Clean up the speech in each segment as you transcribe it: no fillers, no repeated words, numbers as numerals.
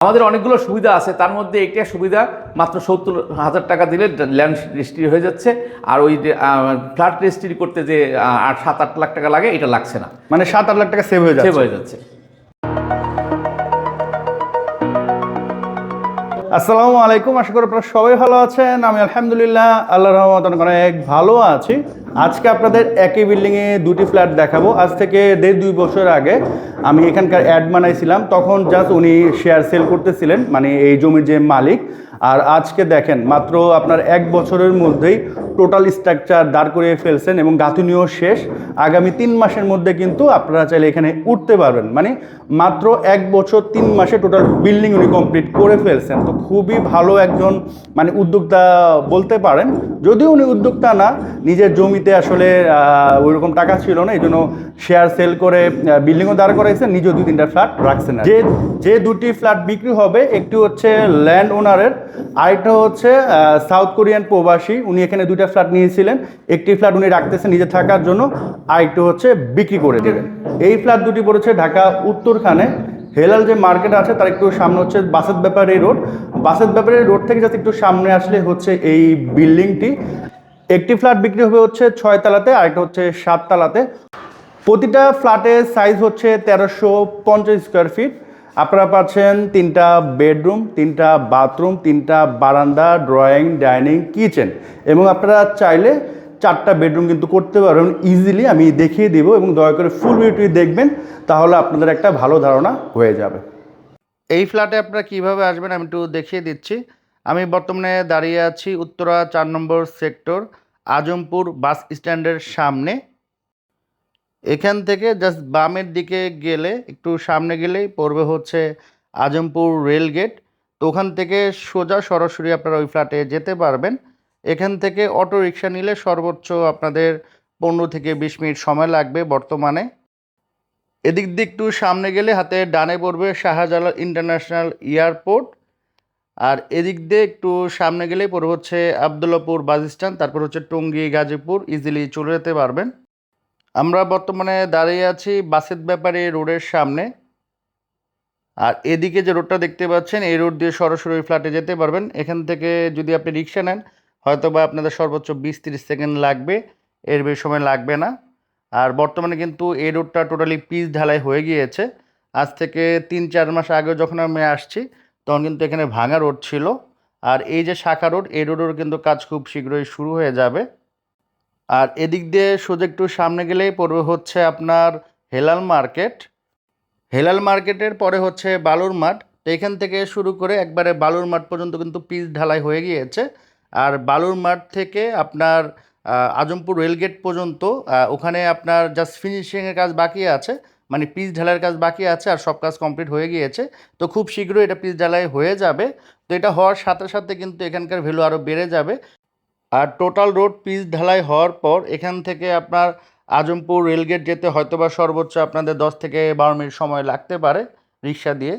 আমাদের অনেকগুলো সুবিধা আছে, তার মধ্যে একটা সুবিধা মাত্র 70,000 টাকা দিলে ল্যান্ড রেজিস্ট্রি হয়ে যাচ্ছে। আর ওই যে ফ্ল্যাট রেজিস্ট্রি করতে যে 7-8 লাখ টাকা লাগে, এটা লাগছে না, মানে 7-8 লাখ টাকা সেভ হয়ে যাচ্ছে। আসসালামু আলাইকুম, আশা করি আপনারা সবাই ভালো আছেন। আমি আলহামদুলিল্লাহ আল্লাহর রহমতে অনেক ভালো আছি। আজকে আপনাদের একই বিল্ডিংয়ে দুটি ফ্ল্যাট দেখাবো। আজ থেকে 1.5-2 বছর আগে আমি এখানকার অ্যাড বানাইছিলাম, তখন জাস্ট উনি শেয়ার সেল করতেছিলেন, মানে এই জমির যে মালিক। আর আজকে দেখেন মাত্র আপনার 1 বছরের মধ্যেই টোটাল স্ট্রাকচার দাঁড় করিয়ে ফেলছেন এবং গাঁথুনিও শেষ। আগামী 3 মাসের মধ্যে কিন্তু আপনারা চাইলে এখানে উঠতে পারবেন। মানে মাত্র 1 বছর 3 মাসে টোটাল বিল্ডিং উনি কমপ্লিট করে ফেলছেন। তো খুবই ভালো একজন মানে উদ্যোক্তা বলতে পারেন। যদিও উনি উদ্যোক্তা না, নিজের জমিতে আসলে ওইরকম টাকা ছিল না, এই জন্য শেয়ার সেল করে বিল্ডিংও দাঁড় করাইছেন, নিজেও 2-3টা ফ্ল্যাট রাখছেন। যে দুটি ফ্ল্যাট বিক্রি হবে, একটি হচ্ছে ল্যান্ড ওনারের, আরেকটা হচ্ছে সাউথ কোরিয়ান প্রবাসী। উনি এখানে 2টা ফ্ল্যাট নিয়েছিলেন, একটি ফ্ল্যাট উনি রাখতেছেন নিজে থাকার জন্য, আরেকটি হচ্ছে বিক্রি করে দেবেন। এই ফ্ল্যাট দুটি পড়েছে ঢাকা উত্তরখানে। হেলাল যে মার্কেট আছে তার একটু সামনে হচ্ছে বাসেত ব্যাপারী রোড। বাসেত ব্যাপারী রোড থেকে যাতে একটু সামনে আসলে হচ্ছে এই বিল্ডিংটি। একটি ফ্ল্যাট বিক্রি হবে হচ্ছে 6 তলাতে, আরেকটা হচ্ছে 7 তলাতে। প্রতিটা ফ্ল্যাটের সাইজ হচ্ছে 1350 স্কোয়ার ফিট। আপনারা পাচ্ছেন 3টা বেডরুম, 3টা বাথরুম, 3টা বারান্দা, ড্রয়িং, ডাইনিং, কিচেন, এবং আপনারা চাইলে 4টা বেডরুম কিন্তু করতে পারবেন ইজিলি। আমি দেখিয়ে দেব এবং দয়া করে ফুল ভিডিওটি দেখবেন, তাহলে আপনাদের একটা ভালো ধারণা হয়ে যাবে। এই ফ্ল্যাটে আপনারা কীভাবে আসবেন আমি একটু দেখিয়ে দিচ্ছি। আমি বর্তমানে দাঁড়িয়ে আছি উত্তরা 4 নম্বর সেক্টর, আজমপুর বাস স্ট্যান্ডের সামনে। এখান থেকে জাস্ট বামের দিকে গেলে, একটু সামনে গেলেই পড়বে হচ্ছে আজমপুর রেল গেট। তো ওখান থেকে সোজা সরাসরি আপনারা ওই ফ্ল্যাটে যেতে পারবেন। এখান থেকে অটো রিক্সা নিলে সর্বোচ্চ আপনাদের 15 থেকে 20 মিনিট সময় লাগবে বর্তমানে। এদিক দিয়ে একটু সামনে গেলে হাতে ডানে পড়বে শাহজালাল ইন্টারন্যাশনাল এয়ারপোর্ট। আর এদিক দিয়ে একটু সামনে গেলেই পড়বে হচ্ছে আবদুল্লাপুর বাস স্ট্যান্ড, তারপর হচ্ছে টঙ্গী, গাজীপুর, ইজিলি চলে যেতে পারবেন। আমরা বর্তমানে দাঁড়িয়ে আছি বাসেত ব্যাপারী রোডের সামনে। আর এদিকে যে রোডটা দেখতে পাচ্ছেন, এই রোড দিয়ে সরাসরি ওই ফ্ল্যাটে যেতে পারবেন। এখান থেকে যদি আপনি রিক্সা নেন, হয়তো বা আপনাদের সর্বোচ্চ 20-30 সেকেন্ড লাগবে, এর বেশি সময় লাগবে না। আর বর্তমানে কিন্তু এই রোডটা টোটালি পিচ ঢালাই হয়ে গিয়েছে। আজ থেকে 3-4 মাস আগেও যখন আমি আসছি, তখন কিন্তু এখানে ভাঙা রোড ছিল। আর এই যে শাখা রোড, এই রোডের কিন্তু কাজ খুব শীঘ্রই শুরু হয়ে যাবে। আর এদিক দিয়ে সোজা একটু সামনে গেলেই পড়বে হচ্ছে আপনার হেলাল মার্কেট। হেলাল মার্কেটের পরে হচ্ছে বালুর মাঠ। তো এখান থেকে শুরু করে একবারে বালুর মাঠ পর্যন্ত কিন্তু পিচ ঢালাই হয়ে গিয়েছে। আর বালুর মাঠ থেকে আপনার আজমপুর রেলগেট পর্যন্ত ওখানে আপনার জাস্ট ফিনিশিংয়ের কাজ বাকি আছে, মানে পিচ ঢালাইয়ের কাজ বাকি আছে, আর সব কাজ কমপ্লিট হয়ে গিয়েছে। তো খুব শীঘ্রই এটা পিচ ঢালাই হয়ে যাবে। তো এটা হওয়ার সাথে সাথে কিন্তু এখানকার ভ্যালু আরও বেড়ে যাবে। আর টোটাল রোড পিচ ঢালাই হওয়ার পর এখান থেকে আপনার আজমপুর রেলগেট যেতে হয়তোবা সর্বোচ্চ আপনাদের 10 থেকে 12 মিনিট সময় লাগতে পারে রিক্সা দিয়ে।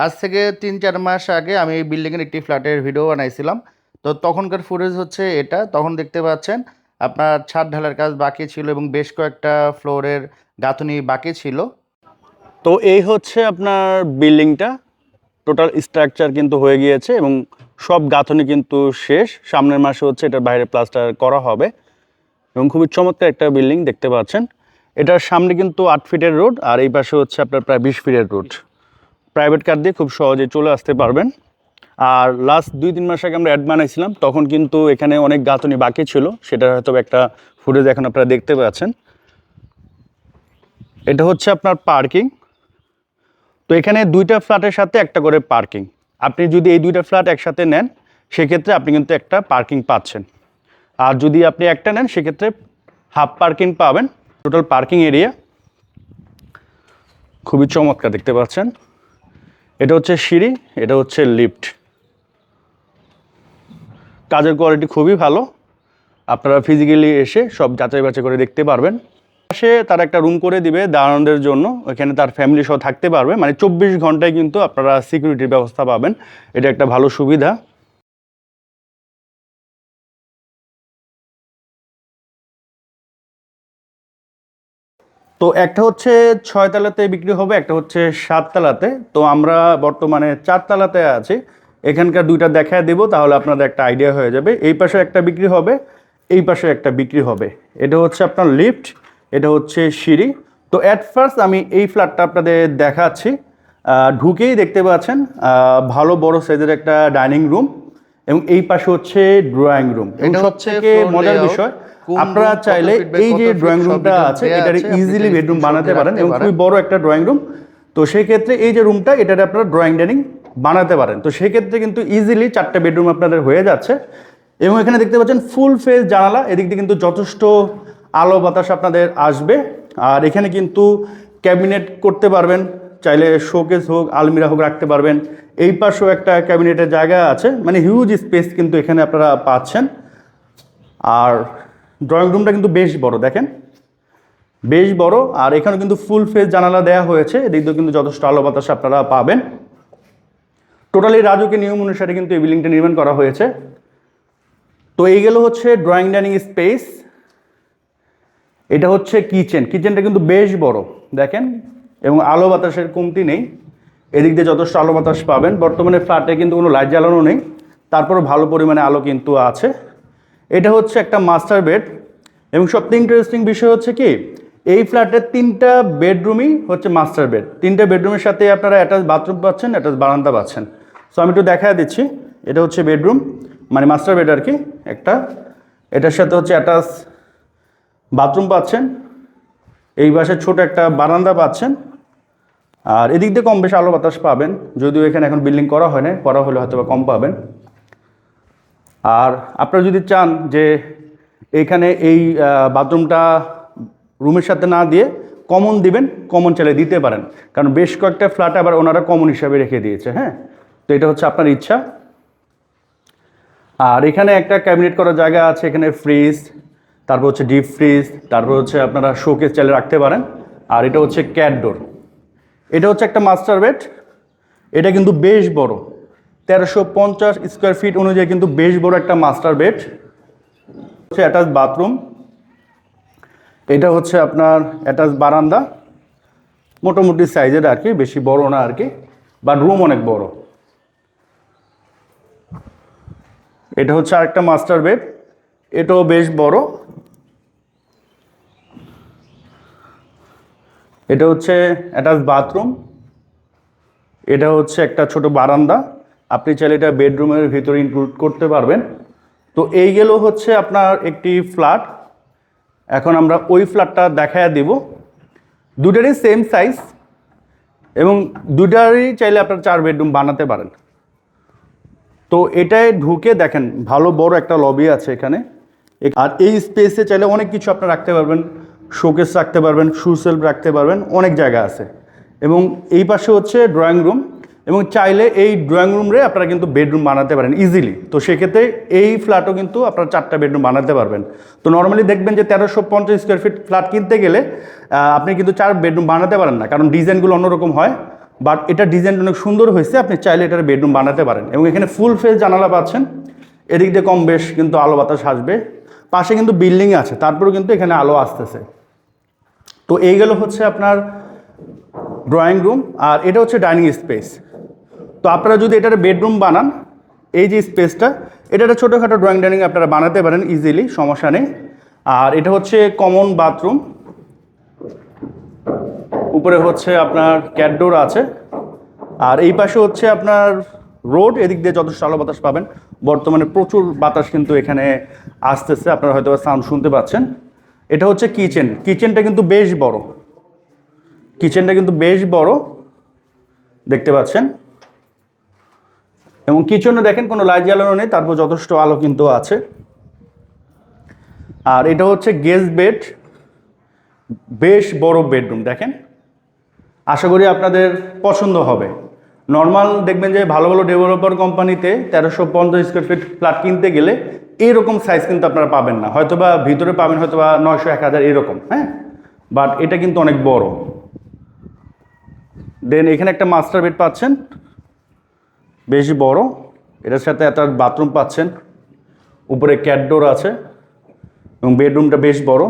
আজ থেকে 3-4 মাস আগে আমি এই বিল্ডিংয়ের একটি ফ্ল্যাটের ভিডিও বানাইছিলাম। তো তখনকার ফুটেজ হচ্ছে এটা। তখন দেখতে পাচ্ছেন আপনার ছাদ ঢালার কাজ বাকি ছিল এবং বেশ কয়েকটা ফ্লোরের গাঁথুনি বাকি ছিল। তো এই হচ্ছে আপনার বিল্ডিংটা, টোটাল স্ট্রাকচার কিন্তু হয়ে গিয়েছে এবং সব গাঁথনি কিন্তু শেষ। সামনের মাসে হচ্ছে এটার বাইরে প্লাস্টার করা হবে এবং খুবই চমৎকার একটা বিল্ডিং দেখতে পাচ্ছেন। এটার সামনে কিন্তু 8 ফিটের রোড, আর এই পাশে হচ্ছে আপনার প্রায় 20 ফিটের রোড। প্রাইভেট কার দিয়ে খুব সহজে চলে আসতে পারবেন। আর লাস্ট 2-3 মাস আগে আমরা অ্যাড বানাইছিলাম, তখন কিন্তু এখানে অনেক গাঁথনি বাকি ছিল, সেটা হয়তো একটা ফুটেজ এখন আপনারা দেখতে পাচ্ছেন। এটা হচ্ছে আপনার পার্কিং। তো এখানে 2টা ফ্ল্যাটের সাথে একটা করে পার্কিং। আপনি যদি এই 2টা ফ্ল্যাট একসাথে নেন, সেক্ষেত্রে আপনি কিন্তু একটা পার্কিং পাচ্ছেন। আর যদি আপনি একটা নেন, সেক্ষেত্রে হাফ পার্কিং পাবেন। টোটাল পার্কিং এরিয়া খুবই চমৎকার দেখতে পাচ্ছেন। এটা হচ্ছে সিঁড়ি, এটা হচ্ছে লিফট। কাজের কোয়ালিটি খুবই ভালো, আপনারা ফিজিক্যালি এসে সব যাচাই বাছাই করে দেখতে পারবেন। পাশে তার একটা রুম করে দিবে দাঁড়ানোদের জন্য, ওইখানে তার ফ্যামিলি সহ থাকতে পারবে। মানে 24 ঘন্টায় কিন্তু আপনারা সিকিউরিটির ব্যবস্থা পাবেন, এটা একটা ভালো সুবিধা। তো একটা হচ্ছে 6 তলাতে বিক্রি হবে, একটা হচ্ছে 7 তলাতে। তো আমরা বর্তমানে 4 তলাতে আছি, এখানকার দুইটা দেখায় দেবো, তাহলে আপনাদের একটা আইডিয়া হয়ে যাবে। এই পাশে একটা বিক্রি হবে, এই পাশে একটা বিক্রি হবে। এটা হচ্ছে আপনার লিফট, এটা হচ্ছে সিঁড়ি। তো অ্যাট ফার্স্ট আমি এই ফ্ল্যাটটা আপনাদের দেখাচ্ছি। ঢুকেই দেখতে পাচ্ছেন ভালো বড় সাইজের একটা ডাইনিং রুম, এবং এই পাশে হচ্ছে ড্রয়িং রুম। এটা সব হচ্ছে থেকে floor মজার layout, বিষয়, কোন আপনারা room, কত চাইলে feet by এই কত যে feet ড্রয়িং সব রুমটা details আছে দেয়া এটা আছে, আপনি ইজিলি চাইলে বেডরুম screenshot বানাতে দিয়ে পারেন, রাখতে এবং পারেন। খুবই বড় একটা ড্রয়িং রুম। তো সেই ক্ষেত্রে এই যে রুমটা, এটাতে আপনারা ড্রয়িং ডাইনিং বানাতে পারেন। তো সেই ক্ষেত্রে কিন্তু ইজিলি 4টে বেডরুম আপনাদের হয়ে যাচ্ছে। এবং এখানে দেখতে পাচ্ছেন ফুল ফেস জানালা, এদিক দিয়ে কিন্তু যথেষ্ট আলো বাতাস আপনাদের আসবে। আর এখানে কিন্তু ক্যাবিনেট করতে পারবেন, চাইলে শোকেস হোক আলমিরা হোক রাখতে পারবেন। এই পাশেও একটা ক্যাবিনেটের জায়গা আছে, মানে হিউজ স্পেস কিন্তু এখানে আপনারা পাচ্ছেন। আর ড্রয়িং রুমটা কিন্তু বেশ বড়, দেখেন বেশ বড়। আর এখানে কিন্তু ফুল ফেস জানালা দেওয়া হয়েছে, এদিক দিয়ে কিন্তু যথেষ্ট আলো বাতাস আপনারা পাবেন। টোটালি রাজুকের নিয়ম অনুসারে কিন্তু এই বিল্ডিংটা নির্মাণ করা হয়েছে। তো এই গেল হচ্ছে ড্রয়িং ডাইনিং স্পেস। এটা হচ্ছে কিচেন, কিচেনটা কিন্তু বেশ বড় দেখেন, এবং আলো বাতাসের কমতি নেই, এদিক দিয়ে যথেষ্ট আলো বাতাস পাবেন। বর্তমানে ফ্ল্যাটে কিন্তু কোনো লাইট জ্বালানো নেই, তারপরে ভালো পরিমাণে আলো কিন্তু আছে। এটা হচ্ছে একটা মাস্টার বেড, এবং সবথেকে ইন্টারেস্টিং বিষয় হচ্ছে কি, এই ফ্ল্যাটের 3টা বেডরুমই হচ্ছে মাস্টার বেড। 3টা বেডরুমের সাথে আপনারা অ্যাটাচ বাথরুম পাচ্ছেন, অ্যাটাচ বারান্দা পাচ্ছেন। সো আমি একটু দেখা দিচ্ছি, এটা হচ্ছে বেডরুম, মানে মাস্টার বেড আর কি একটা। এটার সাথে হচ্ছে অ্যাটাচ বাথরুম পাচ্ছেন, এই পাশে ছোট একটা বারান্দা পাচ্ছেন। আর এদিক দিয়ে কম বেশি আলো বাতাস পাবেন, যদিও এখানে এখন বিল্ডিং করা হয় না, করা হলে হয়তো বা কম পাবেন। আর আপনারা যদি চান যে এখানে এই বাথরুমটা রুমের সাথে না দিয়ে কমন দিবেন, কমন চাইলে দিতে পারেন, কারণ বেশ কয়েকটা ফ্ল্যাট আবার ওনারা কমন হিসাবে রেখে দিয়েছে। হ্যাঁ, তো এটা হচ্ছে আপনার ইচ্ছা। আর এখানে একটা ক্যাবিনেট করার জায়গা আছে, এখানে ফ্রিজ, তারপর হচ্ছে ডিপ ফ্রিজ, তারপর হচ্ছে আপনারা শোকেস চাইলে রাখতে পারেন। আর এটা হচ্ছে ক্যাট ডোর। এটা হচ্ছে একটা মাস্টার বেড, এটা কিন্তু বেশ বড়, 1350 স্কোয়ার ফিট অনুযায়ী কিন্তু বেশ বড় একটা মাস্টার বেড। হচ্ছে অ্যাটাচ বাথরুম, এটা হচ্ছে আপনার অ্যাটাচ বারান্দা, মোটামুটি সাইজের আর কি, বেশি বড় না আর কি, বাট রুম অনেক বড়। এটা হচ্ছে আরেকটা মাস্টার বেড, এটাও বেশ বড়। এটা হচ্ছে অ্যাটাচ বাথরুম, এটা হচ্ছে একটা ছোট বারান্দা, আপনি চাইলে এটা বেডরুমের ভিতরে ইনক্লুড করতে পারবেন। তো এই গেল হচ্ছে আপনার একটি ফ্ল্যাট। এখন আমরা ওই ফ্ল্যাটটা দেখায় দিব, দুটারই সেম সাইজ, এবং দুটারই চাইলে আপনার 4 বেডরুম বানাতে পারেন। তো এটায় ঢুকে দেখেন ভালো বড় একটা লবি আছে এখানে। আর এই স্পেসে চাইলে অনেক কিছু আপনারা রাখতে পারবেন, শোকেস রাখতে পারবেন, শু সেলফ রাখতে পারবেন, অনেক জায়গা আছে। এবং এই পাশে হচ্ছে ড্রয়িং রুম, এবং চাইলে এই ড্রয়িং রুমরে আপনারা কিন্তু বেডরুম বানাতে পারেন ইজিলি। তো সেক্ষেত্রে এই ফ্ল্যাটও কিন্তু আপনারা 4টা বেডরুম বানাতে পারবেন। তো নর্মালি দেখবেন যে 1350 স্কোয়ার ফিট ফ্ল্যাট কিনতে গেলে আপনি কিন্তু 4 বেডরুম বানাতে পারেন না, কারণ ডিজাইনগুলো অন্যরকম হয়। বাট এটা ডিজাইন অনেক সুন্দর হয়েছে, আপনি চাইলে এটার বেডরুম বানাতে পারেন। এবং এখানে ফুল ফেস জানালা পাচ্ছেন, এদিক দিয়ে কম বেশ কিন্তু আলো বাতাস আসবে। পাশে কিন্তু বিল্ডিং আছে, তারপরেও কিন্তু এখানে আলো আসতেছে। তো এই গেল হচ্ছে আপনার ড্রয়িং রুম, আর এটা হচ্ছে ডাইনিং স্পেস। তো আপনারা যদি এটার বেডরুম বানান, এই যে স্পেসটা, এটা একটা ছোটোখাটো ড্রয়িং ডাইনিং আপনারা বানাতে পারেন ইজিলি, সমস্যা নেই। আর এটা হচ্ছে কমন বাথরুম, উপরে হচ্ছে আপনার ক্যাট ডোর আছে। আর এই পাশে হচ্ছে আপনার রোড, এদিক দিয়ে যথেষ্ট আলো বাতাস পাবেন। বর্তমানে প্রচুর বাতাস কিন্তু এখানে আসতেছে, আপনারা হয়তো সাউন্ড শুনতে পাচ্ছেন। এটা হচ্ছে কিচেন, কিচেনটা কিন্তু বেশ বড়, কিচেনটা কিন্তু বেশ বড় দেখতে পাচ্ছেন। এবং কিচেনে দেখেন কোনো লাইট জ্বালানো নেই, তারপর যথেষ্ট আলো কিন্তু আছে। আর এটা হচ্ছে গেস্ট বেড, বেশ বড় বেডরুম দেখেন, আশা করি আপনাদের পছন্দ হবে। নর্মাল দেখবেন যে ভালো ভালো ডেভেলপার কোম্পানিতে 1350 স্কোয়ার ফিট ফ্ল্যাট কিনতে গেলে এইরকম সাইজ কিন্তু আপনারা পাবেন না, হয়তোবা ভিতরে পাবেন হয়তোবা 900 1000 এরকম। হ্যাঁ, বাট এটা কিন্তু অনেক বড়। দেন এখানে একটা মাস্টার বেড পাচ্ছেন, বেশ বড়, এটার সাথে একটা বাথরুম পাচ্ছেন, উপরে ক্যাট ডোর আছে, এবং বেডরুমটা বেশ বড়,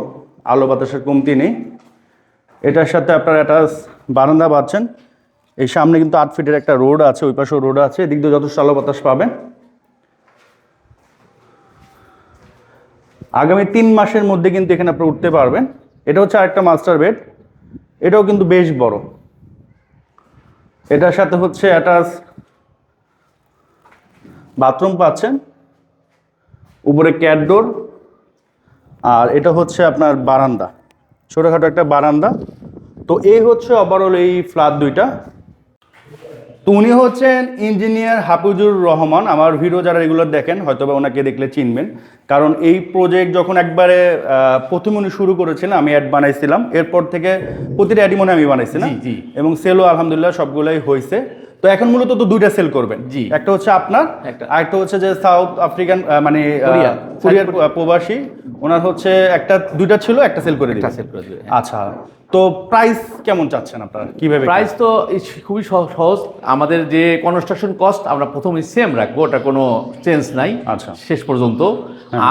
আলো বাতাসের কমতি নেই। এটার সাথে আপনারা একটা বারান্দা পাচ্ছেন। এই সামনে কিন্তু 8 ফিটের একটা রোড আছে, ওই পাশেও রোড আছে, এদিক দিয়ে যথেষ্ট আলো বাতাস পাবেন। আগামী 3 মাসের মধ্যে কিন্তু এখানে আপনি উঠতে পারবেন। এটা হচ্ছে আরেকটা মাস্টার বেড, এটাও কিন্তু বেশ বড়। এটার সাথে হচ্ছে অ্যাটাচ বাথরুম পাচ্ছেন, উপরে ক্যাট ডোর, আর এটা হচ্ছে আপনার বারান্দা, ছোটোখাটো একটা বারান্দা। তো এই হচ্ছে ওভারঅল এই ফ্ল্যাট দুইটা। তো উনি হচ্ছেন ইঞ্জিনিয়ার হাফিজুর রহমান। আমার ভিডিও যারা রেগুলার দেখেন হয়তো বা ওনাকে দেখলে চিনবেন, কারণ এই প্রজেক্ট যখন একবারে প্রথম উনি শুরু করেছিলেন, আমি অ্যাড বানাইছিলাম, এরপর থেকে প্রতিটা অ্যাডই মনে হয় আমি বানাইছিলাম, জি। এবং সেলও আলহামদুলিল্লাহ সবগুলোই হয়েছে। তো এখন মূলত তো দুইটা সেল করবেন, জি। একটা হচ্ছে আপনার, একটা। আরেকটা হচ্ছে যে সাউথ আফ্রিকান মানে কোরিয়ার প্রবাসী, ওনার হচ্ছে দুইটা ছিল, একটা সেল করে দিবেন। সেল করে দিবে। আচ্ছা, তো প্রাইস কেমন চাচ্ছেন আপনারা, কিভাবে? প্রাইস তো খুবই সহজ। আমাদের যে কনস্ট্রাকশন কস্ট আমরা প্রথমে সেম রাখবো, ওটা কোনো চেঞ্জ নাই আচ্ছা। শেষ পর্যন্ত।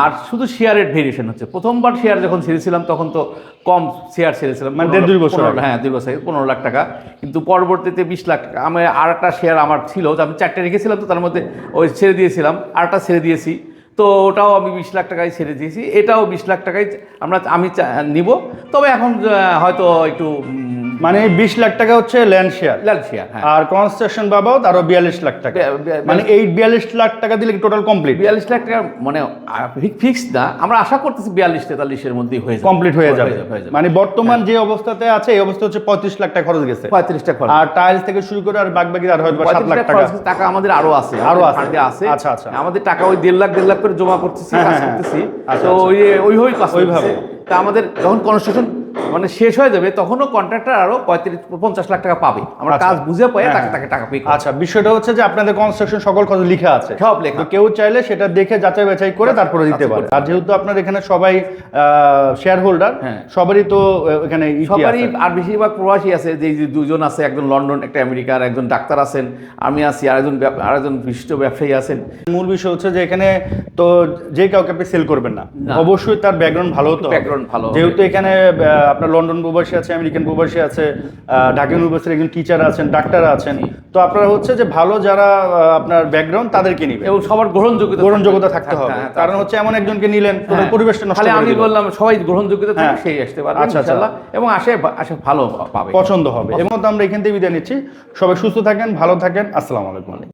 আর শুধু শেয়ারের ভেরিয়েশন হচ্ছে, প্রথমবার শেয়ার যখন ছেড়েছিলাম তখন তো কম শেয়ার ছেড়েছিলাম, মানে 1.5-2 বছর আগে। হ্যাঁ 2 বছর আগে 15 লাখ টাকা, কিন্তু পরবর্তীতে 20 লাখ টাকা। আমি আর একটা শেয়ার আমার ছিল, আমি 4টে রেখেছিলাম, তো তার মধ্যে ওই ছেড়ে দিয়েছিলাম, আরেকটা ছেড়ে দিয়েছি, তো ওটাও আমি 20 লাখ টাকায় ছেড়ে দিয়েছি, এটাও 20 লাখ টাকায় আমি নিব। তবে এখন হয়তো একটু মানে 20 লাখ টাকা হচ্ছে ল্যান্ড শেয়ার, হ্যাঁ। আর কনস্ট্রাকশন বাবদ আরো 42 লাখ টাকা, মানে এই 42 লাখ টাকা দিলে টোটাল কমপ্লিট 42 লাখ টাকা মানে ফিক্সড না, আমরা আশা করতেছি 42-43-এর মধ্যেই হয়ে যাবে, কমপ্লিট হয়ে যাবে। মানে বর্তমান যে অবস্থাতে আছে এই অবস্থা হচ্ছে 35 লাখ টাকা খরচ গেছে, 35 টাকা খরচ। আর টাইলস থেকে শুরু করে আর বাকি আর হয়তো 7 লাখ টাকা টাকা আমাদের আরো আছে, আছে। আচ্ছা, আচ্ছা। আমাদের টাকা ওই 1.5 লাখ করে জমা করতেছি, কাজ করতেছি। আচ্ছা, তো ওইভাবে কাজ ওইভাবে। করতেছি। তা আমাদের যখন কনস্ট্রাকশন মানে শেষ হয়ে যাবে তখনও কন্ট্রাক্টর আরো 35-50 লাখ টাকা পাবে, আমরা আচ্ছা। কাজ বুঝে পাই হ্যাঁ, তাকে টাকা পে। আচ্ছা, বিষয়টা হচ্ছে যে আপনাদের কনস্ট্রাকশন সকল খরচ লেখা আছে, সব লেখা। তো কেউ চাইলে সেটা দেখে যাচাই বাছাই করে তারপরে দিতে পারে। আর যেহেতু আপনার এখানে সবাই শেয়ার হোল্ডার, হ্যাঁ। সবারই তো এখানে সবারই, আর বেশিরভাগ প্রবাসী আছে, যে দুজন আছে, একজন লন্ডন, একটা আমেরিকার, একজন ডাক্তার আছেন, আমি আছি, আরেকজন বিশিষ্ট ব্যবসায়ী আছেন। মূল বিষয় হচ্ছে যে এখানে তো যে কাউকে আপনি সেল করবেন না, না। অবশ্যই তার ব্যাকগ্রাউন্ড ভালো হতে হবে। ব্যাকগ্রাউন্ড ভালো হবে। যেহেতু এখানে আপনার লন্ডন প্রবাসী আছে, আমেরিকান প্রবাসী আছে, ঢাকা ইউনিভার্সিটির একজন টিচার আছেন, ডাক্তার আছেন, তো আপনারা হচ্ছে যে ভালো যারা আপনার ব্যাকগ্রাউন্ড তাদেরকে নিবে, এবং সবার গ্রহণযোগ্যতা থাকতে হবে। হ্যাঁ, কারণ হচ্ছে এমন একজনকে নিলেন তো হ্যাঁ। পরিবেশটা নষ্ট তাহলে করে আমি দিল। বললাম সবাই গ্রহণযোগ্যতা থাকে, হ্যাঁ। সেই আসতে পারবে আচ্ছা, আচ্ছা। ইনশাআল্লাহ, এবং আসে ভালো পাবে, পছন্দ হবে। এবং আমরা এখান থেকে বিদায় নিচ্ছি। সবাই সুস্থ থাকেন, ভালো থাকেন, আসসালামু আলাইকুম।